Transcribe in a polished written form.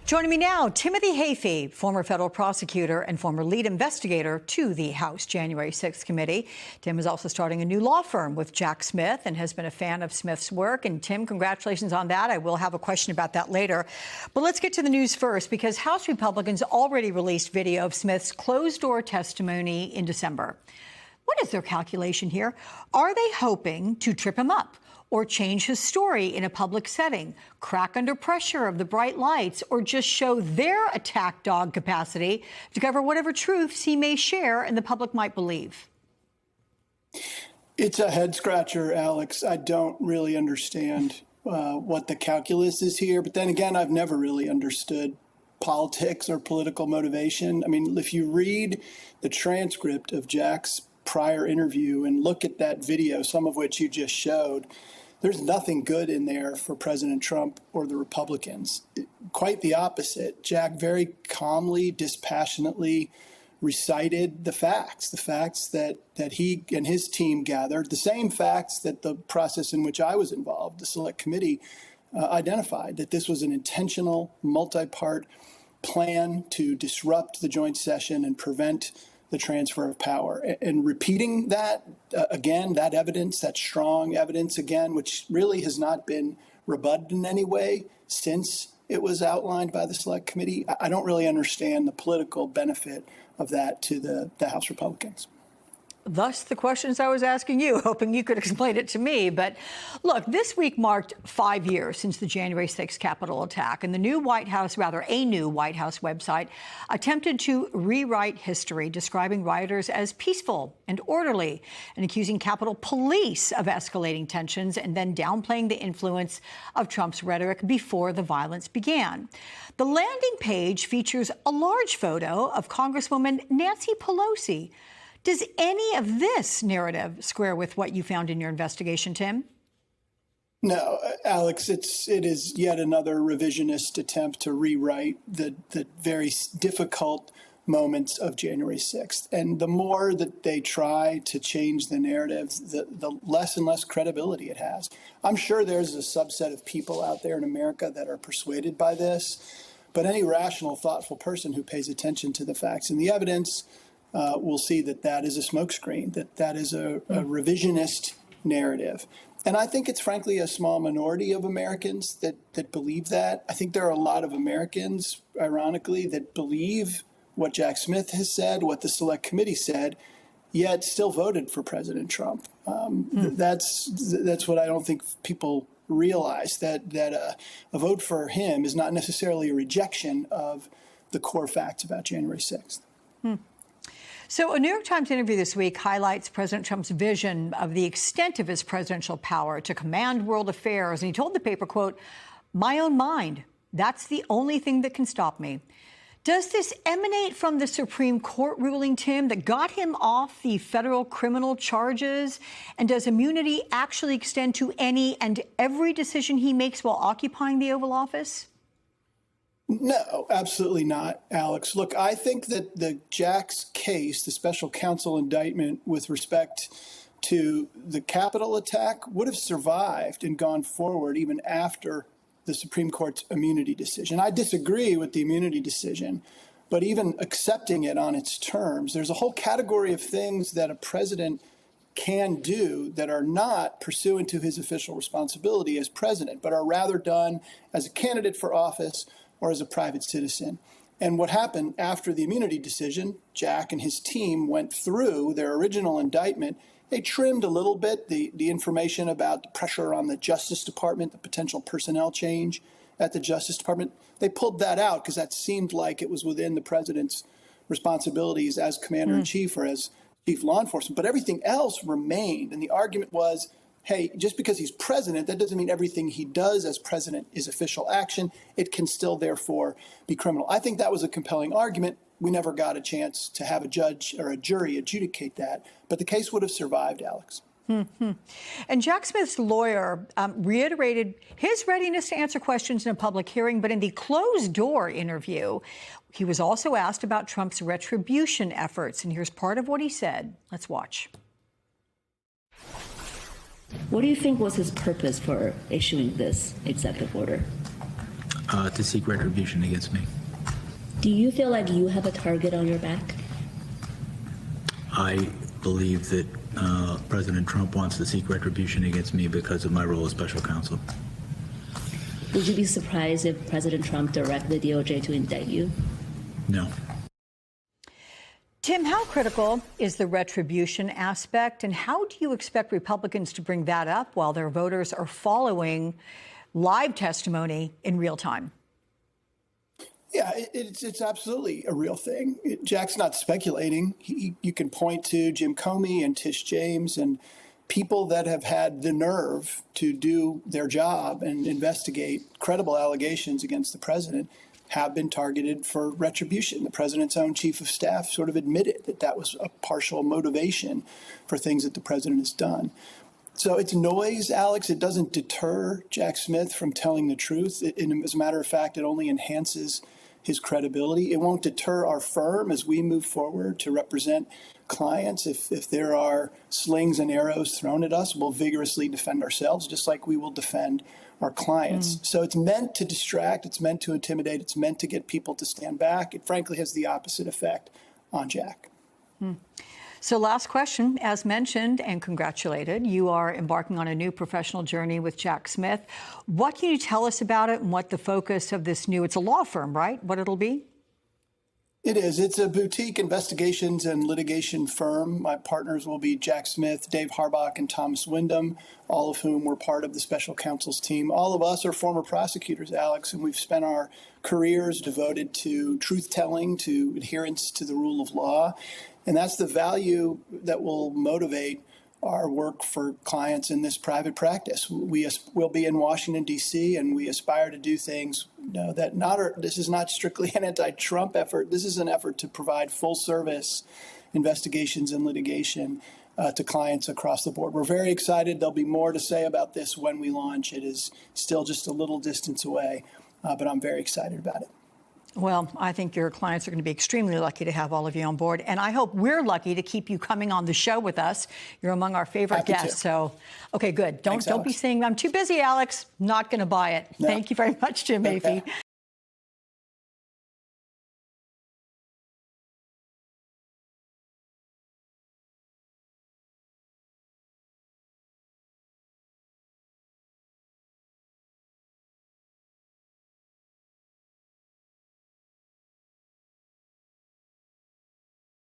Joining me now, Timothy Hafey, former federal prosecutor and former lead investigator to the House January 6th committee. Tim is also starting a new law firm with Jack Smith and has been a fan of Smith's work. And Tim, congratulations on that. I will have a question about that later. But let's get to the news first, because House Republicans already released video of Smith's closed-door testimony in December. What is their calculation here? Are they hoping to trip him up or change his story in a public setting, crack under pressure of the bright lights, or just show their attack dog capacity to cover whatever truths he may share and the public might believe? It's a head scratcher, Alex. I don't really understand what the calculus is here. But then again, I've never really understood politics or political motivation. I mean, if you read the transcript of Jack's prior interview and look at that video, some of which you just showed, there's nothing good in there for President Trump or the Republicans. Quite the opposite. Jack very calmly, dispassionately recited the facts that he and his team gathered, the same facts that the process in which I was involved, the Select Committee, identified, that this was an intentional, multi-part plan to disrupt the joint session and prevent the transfer of power. And repeating that, again, that evidence, that strong evidence, again, which really has not been rebutted in any way since it was outlined by the Select Committee. I don't really understand the political benefit of that to the House Republicans. Thus, the questions I was asking you, hoping you could explain it to me. But look, this week marked 5 years since the January 6th Capitol attack, and the new White House, rather a new White House website, attempted to rewrite history, describing rioters as peaceful and orderly, and accusing Capitol Police of escalating tensions and then downplaying the influence of Trump's rhetoric before the violence began. The landing page features a large photo of Congresswoman Nancy Pelosi. Does any of this narrative square with what you found in your investigation, Tim? No, Alex, it is yet another revisionist attempt to rewrite the very difficult moments of January 6th. And the more that they try to change the narrative, the less and less credibility it has. I'm sure there's a subset of people out there in America that are persuaded by this, but any rational, thoughtful person who pays attention to the facts and the evidence we'll see that is a smokescreen, that is a revisionist narrative. And I think it's frankly a small minority of Americans that believe that. I think there are a lot of Americans, ironically, that believe what Jack Smith has said, what the Select Committee said, yet still voted for President Trump. That's what I don't think people realize, that a vote for him is not necessarily a rejection of the core facts about January 6th. So a New York Times interview this week highlights President Trump's vision of the extent of his presidential power to command world affairs. And he told the paper, quote, "My own mind, that's the only thing that can stop me." Does this emanate from the Supreme Court ruling, Tim, that got him off the federal criminal charges? And does immunity actually extend to any and every decision he makes while occupying the Oval Office? No, absolutely not, Alex. Look, I think that the Jack's case, the special counsel indictment with respect to the Capitol attack, would have survived and gone forward even after the Supreme Court's immunity decision. I disagree with the immunity decision, but even accepting it on its terms, there's a whole category of things that a president can do that are not pursuant to his official responsibility as president, but are rather done as a candidate for office or as a private citizen. And what happened after the immunity decision, Jack and his team went through their original indictment. They trimmed a little bit the information about the pressure on the Justice Department, the potential personnel change at the Justice Department. They pulled that out because that seemed like it was within the president's responsibilities as commander-in-chief or as chief law enforcement. But everything else remained. And the argument was, hey, just because he's president, that doesn't mean everything he does as president is official action. It can still, therefore, be criminal. I think that was a compelling argument. We never got a chance to have a judge or a jury adjudicate that. But the case would have survived, Alex. Mm-hmm. And Jack Smith's lawyer reiterated his readiness to answer questions in a public hearing. But in the closed-door interview, he was also asked about Trump's retribution efforts. And here's part of what he said. Let's watch. What do you think was his purpose for issuing this executive order? to seek retribution against me. Do you feel like you have a target on your back? I believe that President Trump wants to seek retribution against me because of my role as special counsel. Would you be surprised if President Trump directed the DOJ to indict you? No. Tim, how critical is the retribution aspect, and how do you expect Republicans to bring that up while their voters are following live testimony in real time? Yeah, it's absolutely a real thing. Jack's not speculating. You can point to Jim Comey and Tish James and people that have had the nerve to do their job and investigate credible allegations against the president have been targeted for retribution. The president's own chief of staff sort of admitted that that was a partial motivation for things that the president has done. So it's noise, Alex. It doesn't deter Jack Smith from telling the truth. As a matter of fact, it only enhances his credibility. It won't deter our firm as we move forward to represent clients. If there are slings and arrows thrown at us, we'll vigorously defend ourselves, just like we will defend our clients. So it's meant to distract, it's meant to intimidate, it's meant to get people to stand back. It frankly has the opposite effect on Jack. So last question, as mentioned and congratulated, you are embarking on a new professional journey with Jack Smith. What can you tell us about it and what the focus of this new, it's a law firm, right? What it'll be? It is. It's a boutique investigations and litigation firm. My partners will be Jack Smith, Dave Harbach, and Thomas Wyndham, all of whom were part of the special counsel's team. All of us are former prosecutors, Alex, and we've spent our careers devoted to truth-telling, to adherence to the rule of law. And that's the value that will motivate our work for clients in this private practice. We'll be in Washington, D.C., and we aspire to do things this is not strictly an anti-Trump effort. This is an effort to provide full service investigations and litigation to clients across the board. We're very excited. There'll be more to say about this when we launch. It is still just a little distance away, but I'm very excited about it. Well, I think your clients are going to be extremely lucky to have all of you on board. And I hope we're lucky to keep you coming on the show with us. You're among our favorite guests. So, okay, good. Don't be saying I'm too busy, Alex. Not going to buy it. No. Thank you very much, Jim Hafey.